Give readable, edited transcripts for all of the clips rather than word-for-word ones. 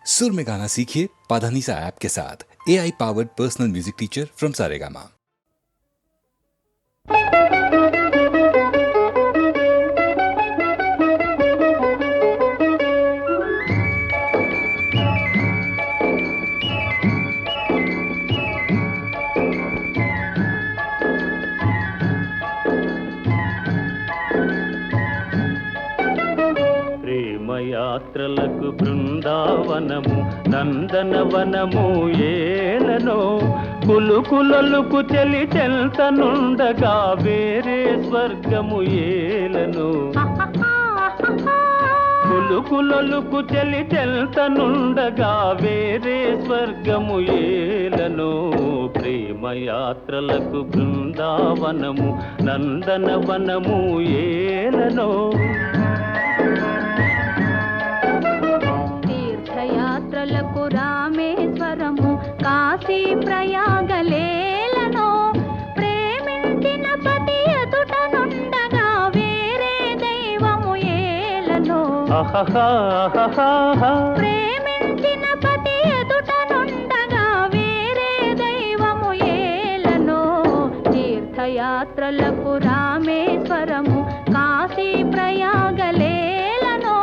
सुर में गाना सीखिए पाधानीसा ऐप के साथ। AI powered personal music teacher from Saregama. యాత్రలకు బృందావనము నందనవనము ఏలనో కులుకులలుకు చెలి చెల్తనుండగా వేరే స్వర్గము ఏలనో కులుకులలుకు చెలి చెల్తనుండగా వేరే స్వర్గము ఏలనో ప్రేమయాత్రలకు బృందావనము నందనవనము ఏలనో తీర్థయాత్రలకు రామేశ్వరము కాశీ ప్రయాగలేలనో ప్రేమించిన పతి ఎదుట నుండగా వేరే దైవము ఏలనో ప్రేమించిన పతి ఎదుట నుండగా వేరే దైవము ఏలనో తీర్థయాత్రలకు రామేశ్వరము కాశీ ప్రయాగలేలనో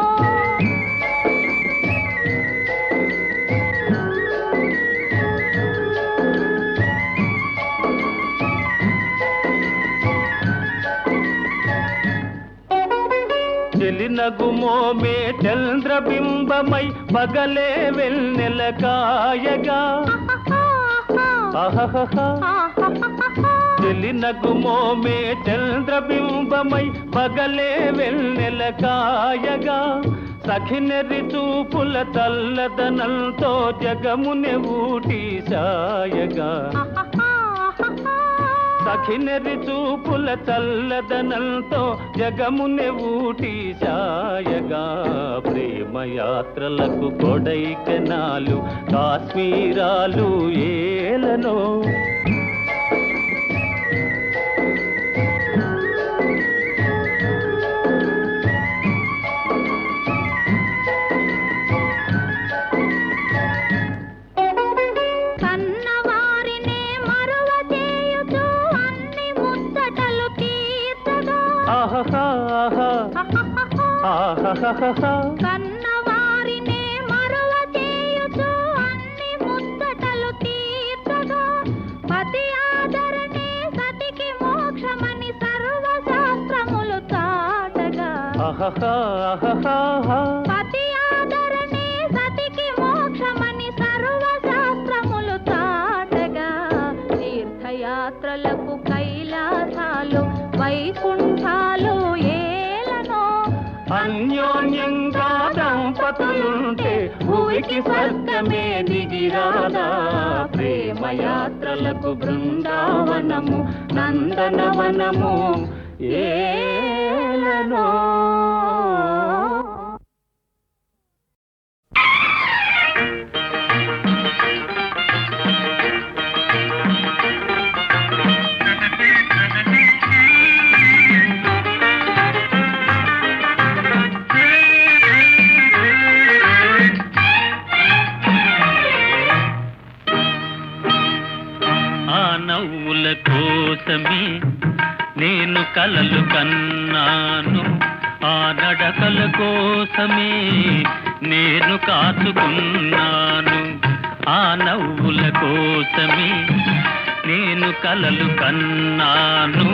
చెలినగుమోమే చంద్రబింబమై పగలే వెన్నెల కాయగా చెలినగుమోమే చంద్రబింబమై పగలే వెన్నెల కాయగా సఖినెరి చూపుల తల్లదనంతో జగముని ఊటి సాయగా సఖినెరి చూపుల చల్లదనంతో జగముని ఊటి సాయగా ప్రేమయాత్రలకు కొడైకెనాలు కాశ్మీరాలు ఏలనో కన్నవారినే మరువ చేయుచు అన్ని ముచ్చటలు తీర్చగా పతి ఆదరణే సతికి మోక్షమని సర్వశాస్త్రములు చాటగా పతి ఆదరణే సతికి మోక్షమని సర్వశాస్త్రములు చాటగా తీర్థయాత్రలకు కైలాసాలు వైకుంఠాలు అన్యోన్యంగా దంపతులుంటే భూమికి స్వర్గమే దిగిరాదా ప్రేమయాత్రలకు బృందావనము నందనవనము ఏలనో కోసమే నేను కలలు కన్నాను ఆ నడకల కోసమే నేను కాచుకున్నాను ఆ నవ్వుల కోసమే నేను కలలు కన్నాను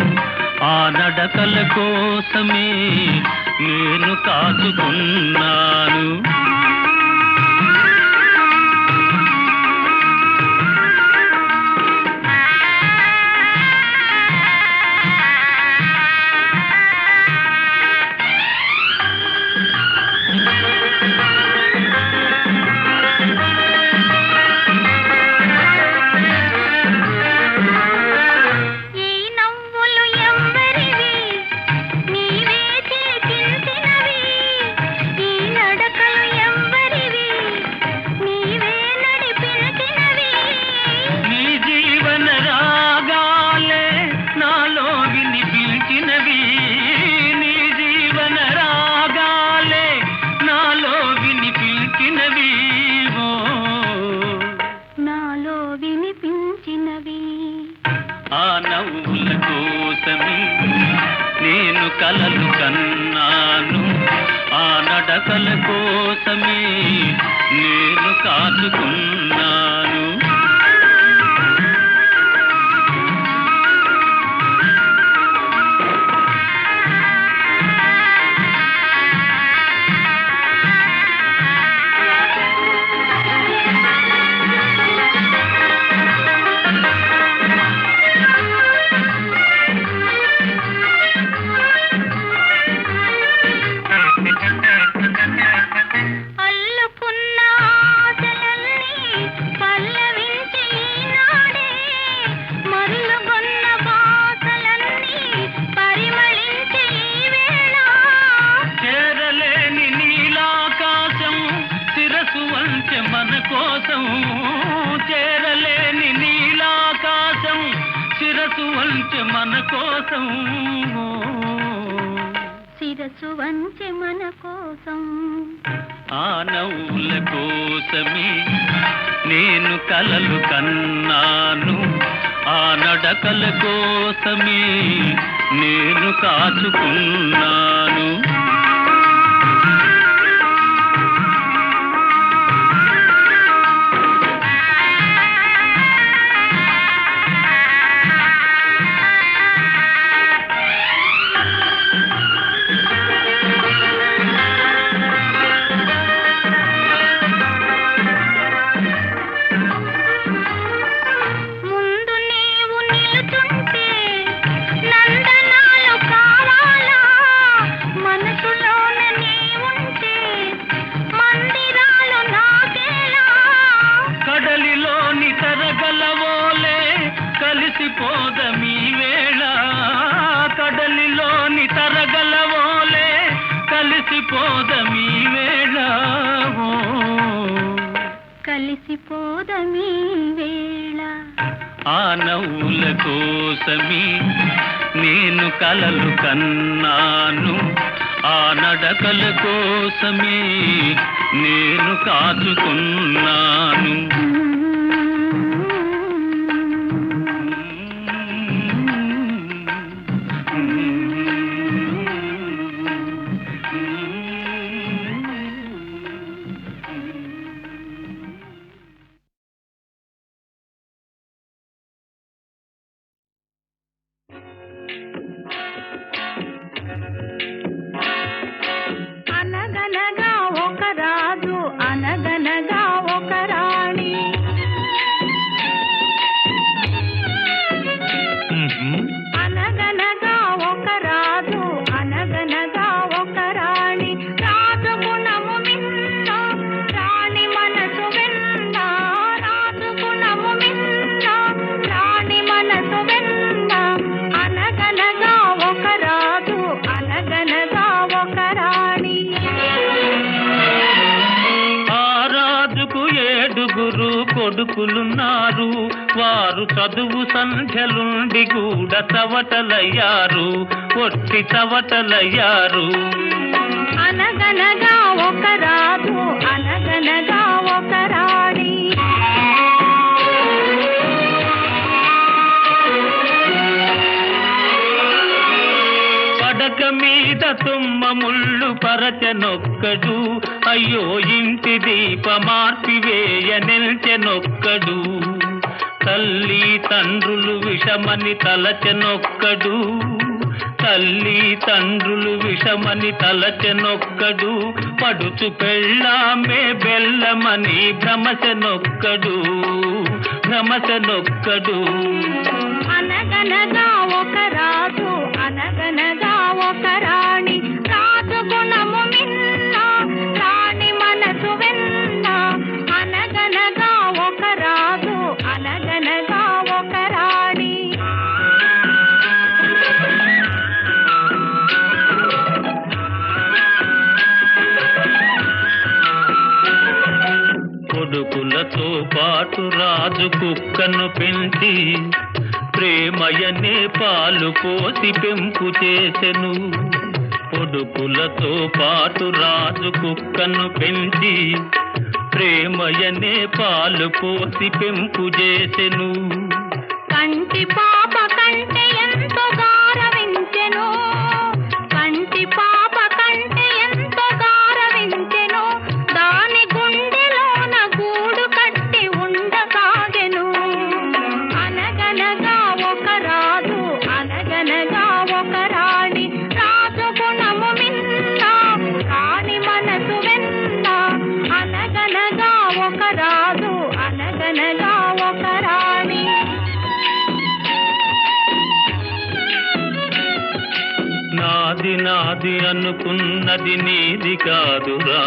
ఆ నడకల కోసమే నేను కాచుకున్నాను ఈ నడకలు ఎవ్వరి కలలు కన్నాను ఆ నడకల కోసమే నేను కాచుకున్నాను. అల్లుకున్న ఆశలన్నీ పల్లవించి ఈనాడే మరులుగొన్న బాసలన్నీ పరిమళించి ఈ వేళ చేరలేని నీలాకాశం శిరసు వంచె మన కోసం, చేరలేని నీలాకాశం శిరసు వంచె మన కోసం, శిరసు వంచె మన కోసం. ఆ నవ్వుల కోసమే నేను కలలు కన్నాను ఆ నడకల కోసమే నేను కాచుకున్నాను. ముందు నీవు నిలుచుంటే నందనాలు కావాలా, మనసులోన నీవుంటే మందిరాలు నాకేలా. కడలిలోని తరగలవోలే కలిసిపోదమీ వేళ, కడలిలోని తరగలవోలే కలిసిపోదమీ వేళ, కలిసిపోదమీ వేళ. ఆ నవ్వుల కోసమే నేను కలలు కన్నాను ఆ నడకల కోసమే నేను కాచుకున్నాను. అనగనగా ఒక రాజు అనగనగా ఒక రాణి, అనగనగా ఒక రాజు అనగనగా ఒక రాణి. రాజు గుణము మిన్న రాణి మనసు వెన్న, రాజు గుణము మిన్న రాణి మనసు వెన్న. అనగనగా ఒక రాజు అనగనగా ఒక రాణి. ఆ రాజుకు 7 కొడుకులున్నారు, వారు చదువు సంధ్యలుండి కూడా చవటలయ్యారు, ఒట్టి చవటలయ్యారు. అనగనగా ఒక రాజు అనగనగా ఒక రాణి. పడక మీద తుమ్మ ముళ్ళు పరచనొక్కడు, అయ్యో ఇంటి దీపమార్పివేయ నిల్చెనొక్కడు. తల్లి తండ్రులు విషమని తలచెనొక్కడు, తల్లి తండ్రులు విషమని తలచెనొక్కడు. పడుచు పెళ్ళామే బెల్లమని భ్రమచెనొక్కడు, భ్రమచెనొక్కడు. అనగనగా ఒక రాజు అనగనగా ఒక రాణి. రాజు గుణము మిన్న రాణి మనసు వెన్న. అనగనగా ఒక రాజు అనగనగా ఒక రాణి. కొడుకులతో పాటు రాజు కుక్కను పెంచి ప్రేమయనే పాలు పోసి పెంపు చేసెను. కొడుకులతో పాటు రాజు కుక్కను పెంచి ప్రేమయనే పాలు పోసి పెంపు చేసెను. కంటి పాప కంటే ఎంతో గారవించెను, నాది అనుకున్నది నీది కాదురా,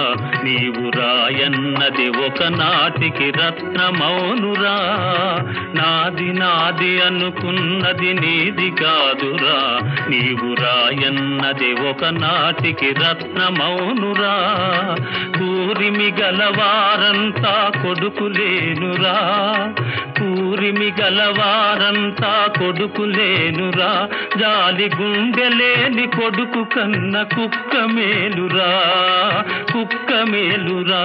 నీవు రాయన్నది ఒకనాటికి రత్నమౌనురా. నాది అనుకున్నది నీది కాదురా, నీవు రాయన్నది ఒకనాటికి రత్నమౌనురా. కూరిమి గలవారంతా కొడుకులేనురా, కూరిమి గలవారంతా కొడుకులేనురా. జాలి గుండెలేని కొడుకు కన్న కుక్క మేలురా, కుక్క మేలురా.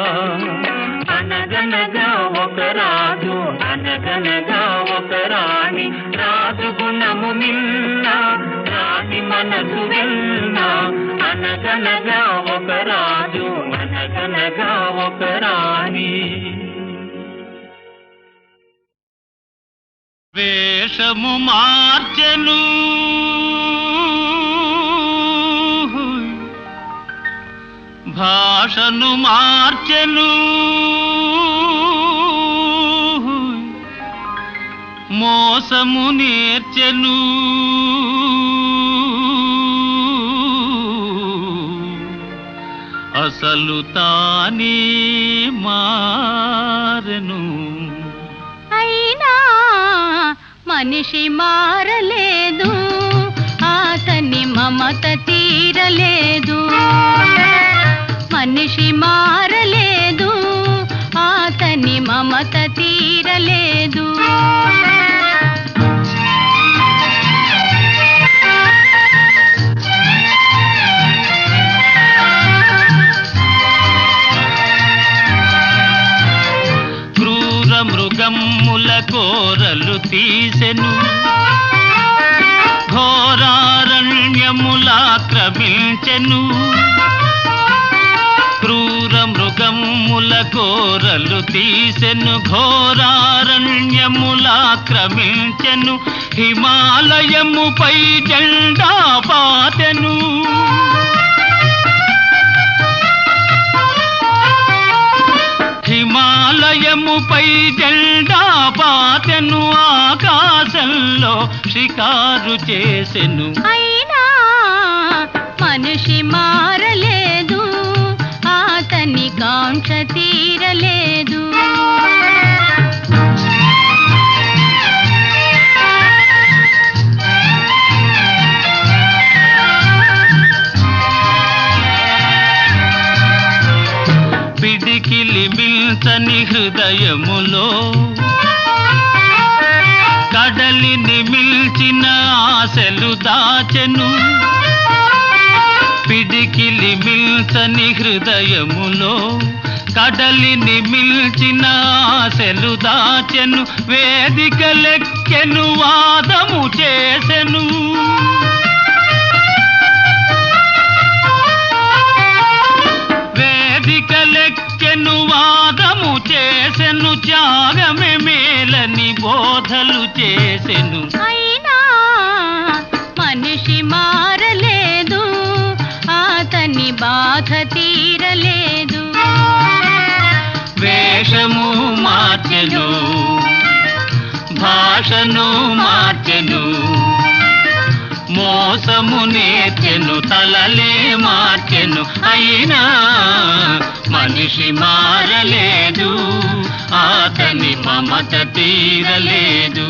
అనగనగా ఒక రాజు, అనగనగా ఒక రాణి, రాజు గుణము మిన్న, రాణి మనసు వెన్న. అనగనగా ఒక రాజు, అనగనగా ఒక రాణి. వేషము మార్చెను, భాషను మార్చెను, మోసము నేర్చెను, అసలు తానే మారెను. అయినా మనిషి మారలేదు, అతని మమత తీరలేదు. మనిషి మారలేదు, అతని మమత తీరలేదు. క్రూర మృగమ్ముల కోరలు తీసెను, ఘోరారణ్యములాక్రమించెను. క్రూర మృగమ్ముల కోరలు తీసెను, ఘోరారణ్యములాక్రమించెను. హిమాలయముపై జెండా పాతెను, హిమాలయముపై జెండా పాతెను. ఆకాశంలో షికారు చేసెను. అయినా మనిషి మారలేదు, అతని కాంక్ష తీరలేదు. పిడికిలి మిల్చని హృదయములో కడలిని మిల్చిన ఆశలు దాచెను. పిడికిలి మిల్చని హృదయములో కడలిని మిల్చిన ఆశలు దాచెను. వేదిక లెక్కెను, వాదము చేసెను. వేదిక లెక్కెను, వాదము చేసెను. త్యాగమే మేలని బోధలు చేసెను. అయినా మనిషి మారలేదు, అతని బాధ తీరలేదు. వేషము మార్చెను, భాషను మార్చెను, మోసము నేర్చెను, తలలే మార్చెను. అయినా మనిషి మారలేదు, అతని మమత తీరలేదు.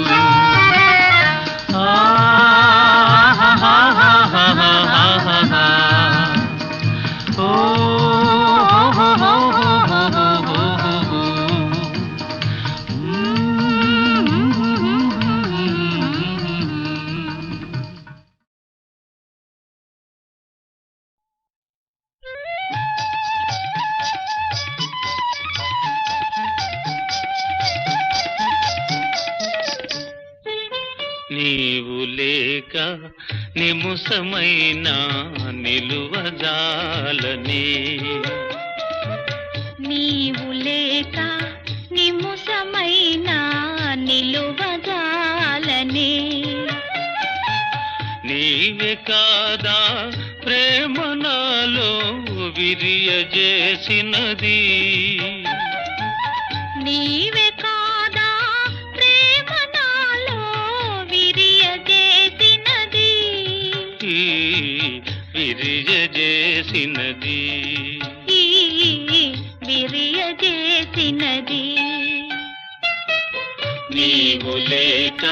నీవు లేక నిముసమైనా నిలువజాలని, నీవు లేక నిముసమైన నిలువజాలని. నీవే కాదా ప్రేమ నాలో విరియజేసినది, నీవే కాదా ప్రేమ నాలో విరియజేసినది. విరియ నీవు లేక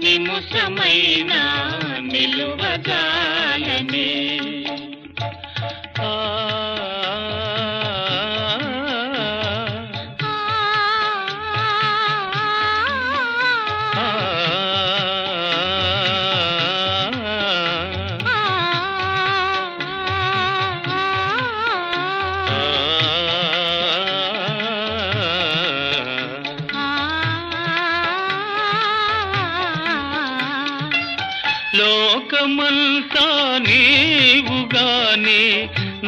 నిముషమైన నిలువజాలనే ఆ లోకమంతా నీవుగానే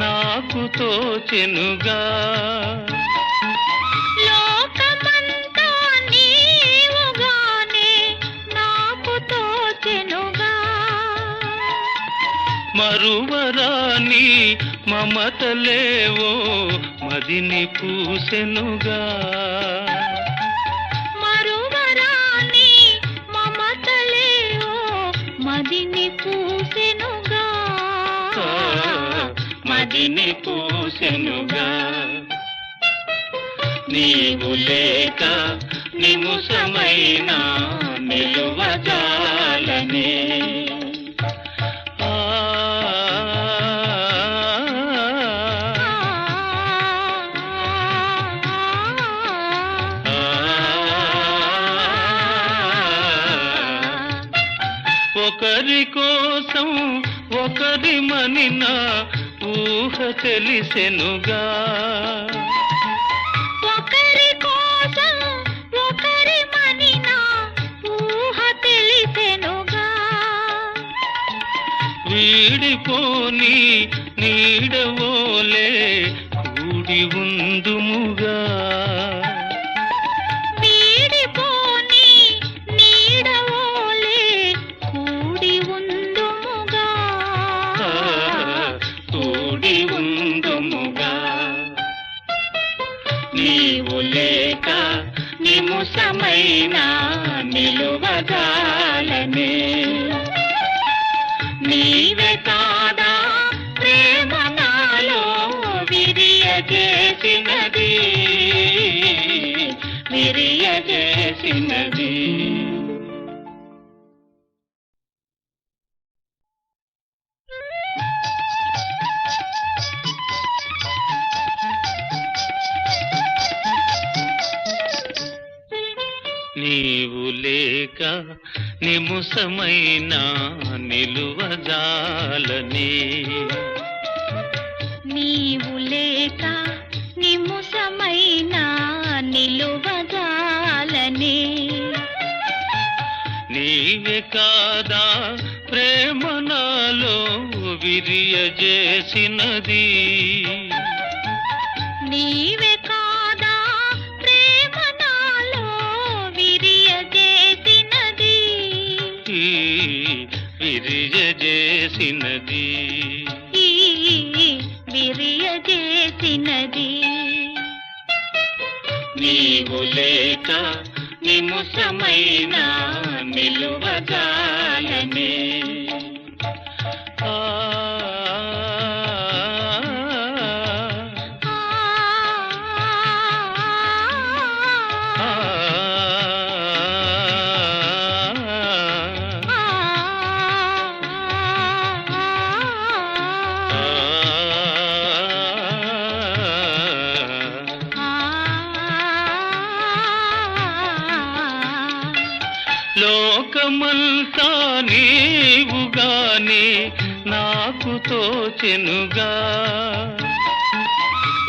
నాకు తోచెనుగా లోకమంతా నీవుగానే నాకు తోచెనుగా మరువరాని మమతలేవో మదిని పూసెనుగా మరువరాని మమతలేవో మదిని పూసెనుగా మదిని పూసెనుగా నీవు లేక నిముషమైన నిలువజాలనే ఒకరి కోసం ఒకరి మనిన ఊహ తెలిసెనుగా ఒకరి కోసం ఒకరి మనిన ఊహ తెలిసెనుగా వీడిపోని నీడవోలే కూడి ఉందుముగా వీడిపోని నీడవోలే కూడి ఉందుముగా కూడి ఉందుముగా నీవు లేక నిముషమైన నిలువజాలనే నీవే కాదా ప్రేమ నాలో విరియజేసినది విరియజేసినది నీవు లేక నిముషమైన నిలువజాలనే నీవు లేక నిముషమైన నిలువజాలనే నీవే కాదా ప్రేమ నాలో విరియజేసినది నీవే కాదా ప్రేమ నాలో విరియజేసినది విరియజేసినది ఈ విరియజేసినది నీవు లేక నిముషమైన నిలువజాలనే ఆ లోకమంతా నీవుగానే నాకు తోచెనుగా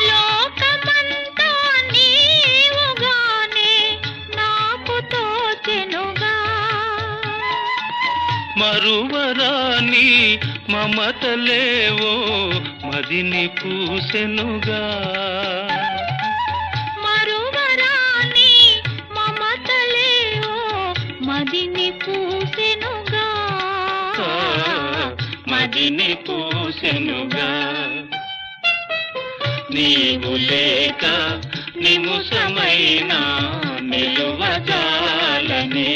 లోకమంతా నీవుగానే నాకు తోచెనుగా మరువరాని మమతలేవో మదిని పూసెనుగా మరువరాని మమతలేవో మదిని పూసెనుగా మదిని పూసెనుగా నీవు లేక నిముషమైన నిలువజాలనే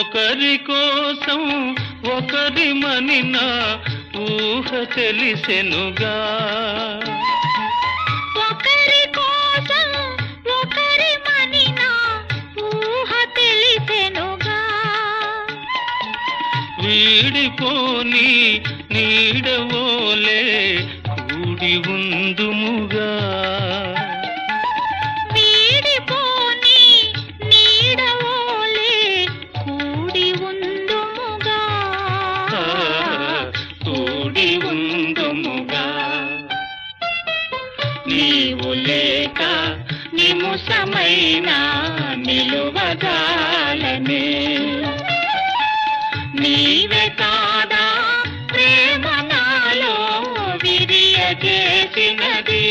ఒకరి కోసం ఒకరి మనిన ఊహ తెలిసెనుగా. ఒకరి కోసం ఒకరి మనిన ఊహ తెలిసెనుగా. వీడిపోని నీడవోలే కూడి ఉందుముగా. వీడిపోని నీడవోలే కూడి ఉందుముగా. కూడి ఉందుముగా. నీవు లేక నిముషమైనా నిలువగాలనే. నీవే కాదా ప్రేమ నాలో విరియజేసినది.